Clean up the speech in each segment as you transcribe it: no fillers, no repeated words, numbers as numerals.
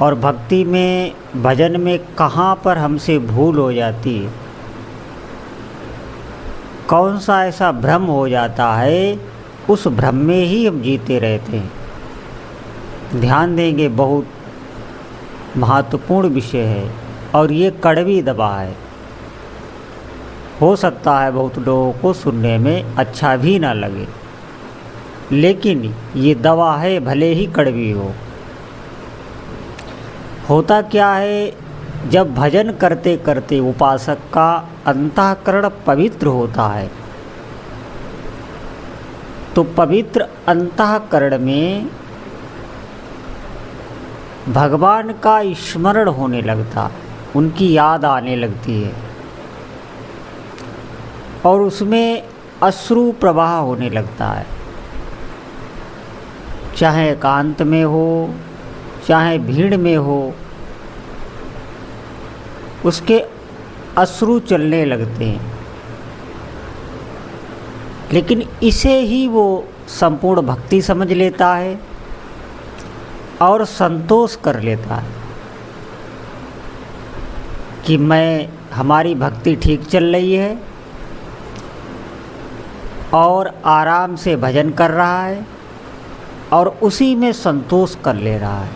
और भक्ति में, भजन में कहाँ पर हमसे भूल हो जाती है, कौन सा ऐसा भ्रम हो जाता है, उस भ्रम में ही हम जीते रहते हैं। ध्यान देंगे, बहुत महत्वपूर्ण विषय है और ये कड़वी दवा है। हो सकता है बहुत लोगों को सुनने में अच्छा भी ना लगे, लेकिन ये दवा है, भले ही कड़वी हो। होता क्या है, जब भजन करते करते उपासक का अंतःकरण पवित्र होता है, तो पवित्र अंतःकरण में भगवान का स्मरण होने लगता, उनकी याद आने लगती है और उसमें अश्रु प्रवाह होने लगता है। चाहे एकांत में हो, चाहे भीड़ में हो, उसके अश्रु चलने लगते हैं। लेकिन इसे ही वो संपूर्ण भक्ति समझ लेता है और संतोष कर लेता है कि हमारी भक्ति ठीक चल रही है और आराम से भजन कर रहा है और उसी में संतोष कर ले रहा है।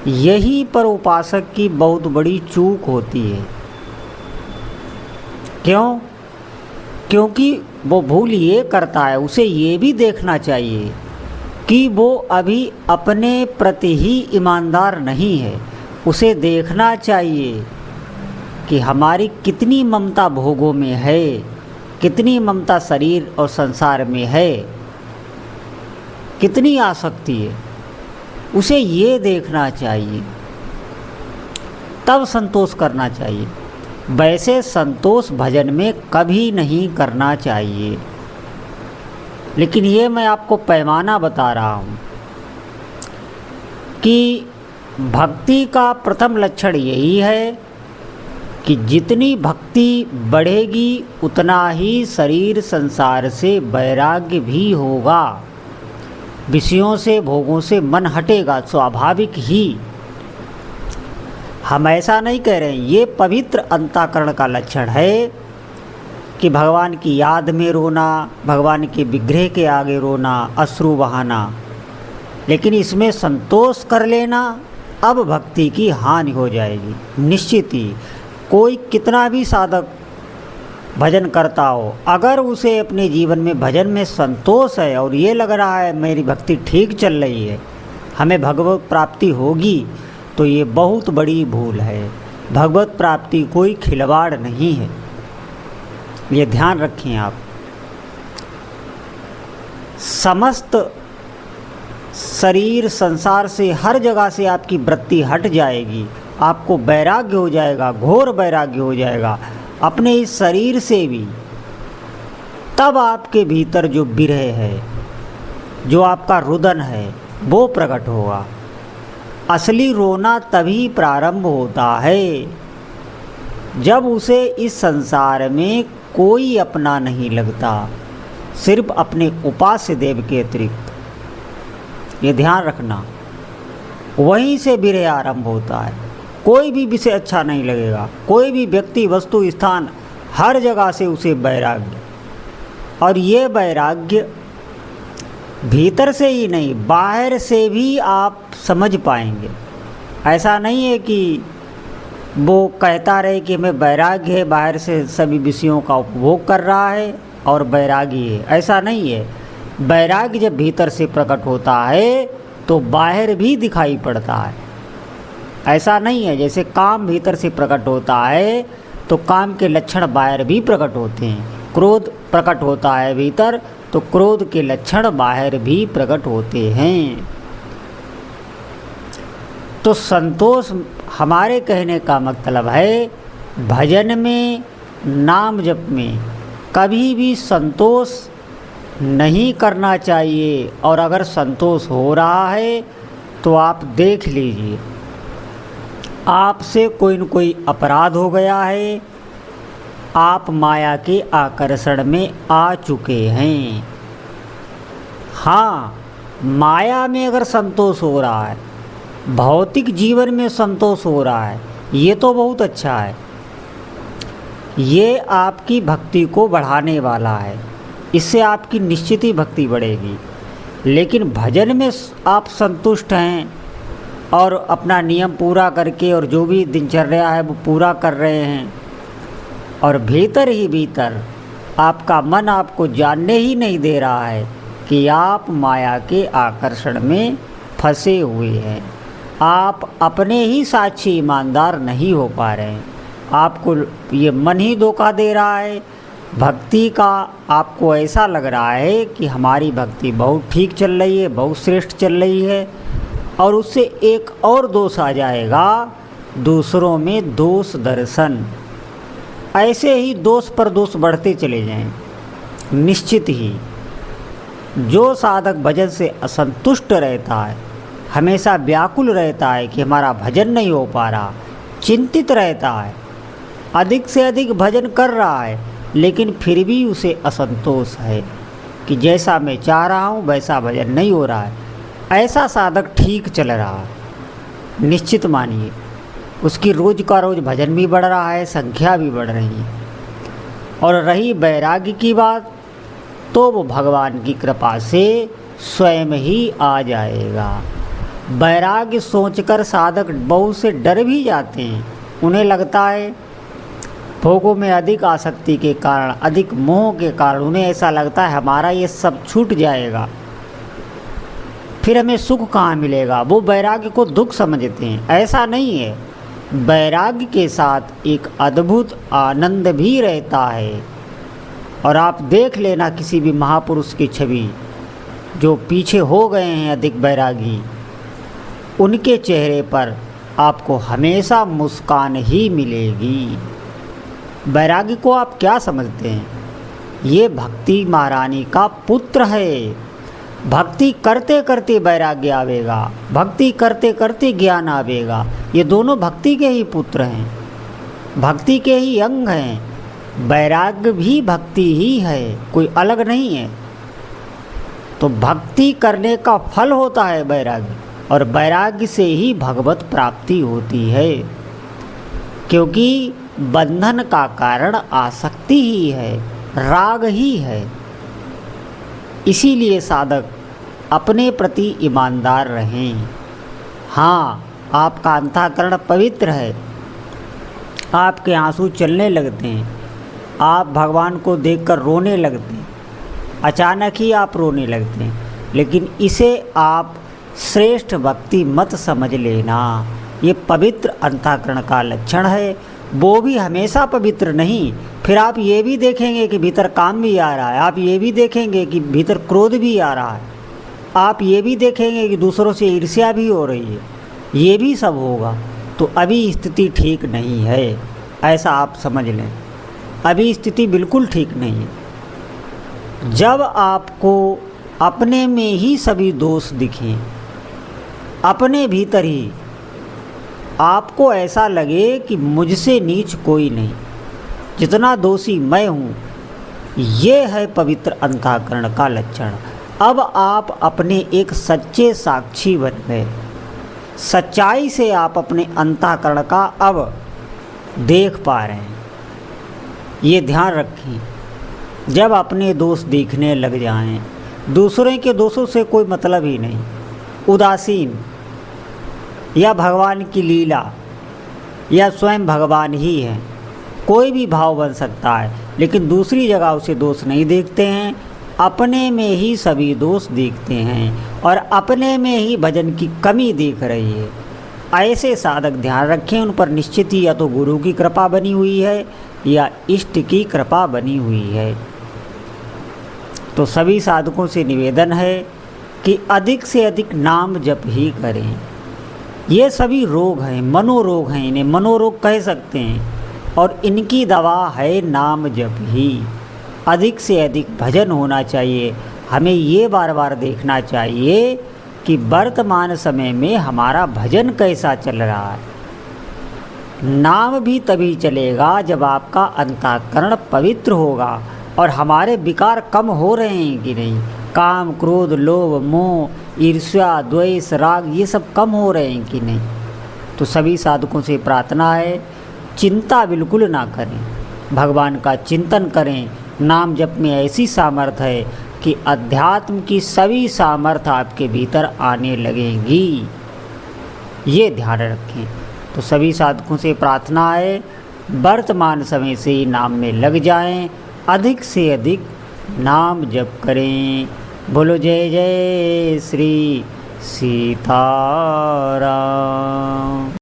यही पर उपासक की बहुत बड़ी चूक होती है। क्यों? क्योंकि वो भूल ये करता है, उसे ये भी देखना चाहिए कि वो अभी अपने प्रति ही ईमानदार नहीं है। उसे देखना चाहिए कि हमारी कितनी ममता भोगों में है, कितनी ममता शरीर और संसार में है, कितनी आसक्ति है। उसे ये देखना चाहिए, तब संतोष करना चाहिए। वैसे संतोष भजन में कभी नहीं करना चाहिए, लेकिन ये मैं आपको पैमाना बता रहा हूँ कि भक्ति का प्रथम लक्षण यही है कि जितनी भक्ति बढ़ेगी उतना ही शरीर संसार से वैराग्य भी होगा, विषयों से भोगों से मन हटेगा स्वाभाविक ही। हम ऐसा नहीं कह रहे हैं, ये पवित्र अंतःकरण का लक्षण है कि भगवान की याद में रोना, भगवान के विग्रह के आगे रोना, अश्रु बहाना, लेकिन इसमें संतोष कर लेना, अब भक्ति की हानि हो जाएगी निश्चित ही। कोई कितना भी साधक भजन करता हो, अगर उसे अपने जीवन में भजन में संतोष है और ये लग रहा है मेरी भक्ति ठीक चल रही है, हमें भगवत प्राप्ति होगी, तो ये बहुत बड़ी भूल है। भगवत प्राप्ति कोई खिलवाड़ नहीं है, ये ध्यान रखें आप। समस्त शरीर संसार से हर जगह से आपकी वृत्ति हट जाएगी, आपको वैराग्य हो जाएगा, घोर वैराग्य हो जाएगा अपने इस शरीर से भी। तब आपके भीतर जो विरह है, जो आपका रुदन है, वो प्रकट होगा। असली रोना तभी प्रारंभ होता है जब उसे इस संसार में कोई अपना नहीं लगता, सिर्फ अपने उपास्य देव के अतिरिक्त। ये ध्यान रखना, वहीं से विरह आरंभ होता है। कोई भी विषय अच्छा नहीं लगेगा, कोई भी व्यक्ति, वस्तु, स्थान, हर जगह से उसे वैराग्य। और ये वैराग्य भीतर से ही नहीं, बाहर से भी आप समझ पाएंगे। ऐसा नहीं है कि वो कहता रहे कि हमें वैराग्य है, बाहर से सभी विषयों का उपभोग कर रहा है और वैरागी है, ऐसा नहीं है। वैराग्य जब भीतर से प्रकट होता है तो बाहर भी दिखाई पड़ता है। ऐसा नहीं है जैसे काम भीतर से प्रकट होता है तो काम के लक्षण बाहर भी प्रकट होते हैं। क्रोध प्रकट होता है भीतर तो क्रोध के लक्षण बाहर भी प्रकट होते हैं। तो संतोष हमारे कहने का मतलब है, भजन में, नाम जप में कभी भी संतोष नहीं करना चाहिए। और अगर संतोष हो रहा है तो आप देख लीजिए, आपसे कोई न कोई अपराध हो गया है, आप माया के आकर्षण में आ चुके हैं। हाँ, माया में अगर संतोष हो रहा है भौतिक जीवन में संतोष हो रहा है, ये तो बहुत अच्छा है, ये आपकी भक्ति को बढ़ाने वाला है, इससे आपकी निश्चित ही भक्ति बढ़ेगी। लेकिन भजन में आप संतुष्ट हैं और अपना नियम पूरा करके और जो भी दिनचर्या है वो पूरा कर रहे हैं, और भीतर ही भीतर आपका मन आपको जानने ही नहीं दे रहा है कि आप माया के आकर्षण में फंसे हुए हैं। आप अपने ही साक्षी ईमानदार नहीं हो पा रहे हैं, आपको ये मन ही धोखा दे रहा है। भक्ति का आपको ऐसा लग रहा है कि हमारी भक्ति बहुत ठीक चल रही है, बहुत श्रेष्ठ चल रही है, और उससे एक और दोष आ जाएगा, दूसरों में दोष दर्शन। ऐसे ही दोष पर दोष बढ़ते चले जाएं। निश्चित ही जो साधक भजन से असंतुष्ट रहता है, हमेशा व्याकुल रहता है कि हमारा भजन नहीं हो पा रहा, चिंतित रहता है, अधिक से अधिक भजन कर रहा है, लेकिन फिर भी उसे असंतोष है कि जैसा मैं चाह रहा हूँ वैसा भजन नहीं हो रहा है, ऐसा साधक ठीक चल रहा है। निश्चित मानिए उसकी रोज़ का रोज़ भजन भी बढ़ रहा है, संख्या भी बढ़ रही है। और रही वैराग्य की बात, तो वो भगवान की कृपा से स्वयं ही आ जाएगा। वैराग्य सोचकर साधक बहुत से डर भी जाते हैं, उन्हें लगता है भोगों में अधिक आसक्ति के कारण, अधिक मोह के कारण उन्हें ऐसा लगता है हमारा ये सब छूट जाएगा, फिर हमें सुख कहाँ मिलेगा। वो वैराग्य को दुख समझते हैं, ऐसा नहीं है। वैराग्य के साथ एक अद्भुत आनंद भी रहता है। और आप देख लेना किसी भी महापुरुष की छवि जो पीछे हो गए हैं अधिक वैरागी, उनके चेहरे पर आपको हमेशा मुस्कान ही मिलेगी। वैरागी को आप क्या समझते हैं? ये भक्ति महारानी का पुत्र है। भक्ति करते करते वैराग्य आवेगा, भक्ति करते करते ज्ञान आवेगा। ये दोनों भक्ति के ही पुत्र हैं, भक्ति के ही अंग हैं। वैराग्य भी भक्ति ही है, कोई अलग नहीं है। तो भक्ति करने का फल होता है वैराग्य, और वैराग्य से ही भगवत प्राप्ति होती है, क्योंकि बंधन का कारण आसक्ति ही है, राग ही है। इसीलिए साधक अपने प्रति ईमानदार रहें। हाँ, आपका अंतःकरण पवित्र है, आपके आंसू चलने लगते हैं, आप भगवान को देखकर रोने लगते हैं, अचानक ही आप रोने लगते हैं, लेकिन इसे आप श्रेष्ठ भक्ति मत समझ लेना। ये पवित्र अंतःकरण का लक्षण है। वो भी हमेशा पवित्र नहीं। फिर आप ये भी देखेंगे कि भीतर काम भी आ रहा है, आप ये भी देखेंगे कि भीतर क्रोध भी आ रहा है, आप ये भी देखेंगे कि दूसरों से ईर्ष्या भी हो रही है, ये भी सब होगा। तो अभी स्थिति ठीक नहीं है, ऐसा आप समझ लें। अभी स्थिति बिल्कुल ठीक नहीं है। जब आपको अपने में ही सभी दोष दिखें, अपने भीतर ही आपको ऐसा लगे कि मुझसे नीच कोई नहीं, जितना दोषी मैं हूँ, ये है पवित्र अंतःकरण का लक्षण। अब आप अपने एक सच्चे साक्षी बन गए। सच्चाई से आप अपने अंतःकरण का अब देख पा रहे हैं। ये ध्यान रखें, जब अपने दोष दिखने लग जाएं, दूसरों के दोषों से कोई मतलब ही नहीं, उदासीन या भगवान की लीला या स्वयं भगवान ही है, कोई भी भाव बन सकता है, लेकिन दूसरी जगह उसे दोष नहीं देखते हैं, अपने में ही सभी दोष देखते हैं और अपने में ही भजन की कमी दिख रही है। ऐसे साधक ध्यान रखें, उन पर निश्चित ही या तो गुरु की कृपा बनी हुई है या इष्ट की कृपा बनी हुई है। तो सभी साधकों से निवेदन है कि अधिक से अधिक नाम जप ही करें। ये सभी रोग हैं, मनोरोग हैं, इन्हें मनोरोग कह सकते हैं, और इनकी दवा है नाम जप ही। अधिक से अधिक भजन होना चाहिए। हमें ये बार बार देखना चाहिए कि वर्तमान समय में हमारा भजन कैसा चल रहा है। नाम भी तभी चलेगा जब आपका अंतःकरण पवित्र होगा और हमारे विकार कम हो रहे हैं कि नहीं, काम, क्रोध, लोभ, मोह, ईर्ष्या, द्वेष, राग ये सब कम हो रहे हैं कि नहीं। तो सभी साधकों से प्रार्थना है, चिंता बिल्कुल ना करें, भगवान का चिंतन करें। नाम जप में ऐसी सामर्थ्य है कि अध्यात्म की सभी सामर्थ्य आपके भीतर आने लगेंगी, ये ध्यान रखें। तो सभी साधकों से प्रार्थना है, वर्तमान समय से ही नाम में लग जाएं, अधिक से अधिक नाम जप करें। बोलो जय जय श्री सीताराम।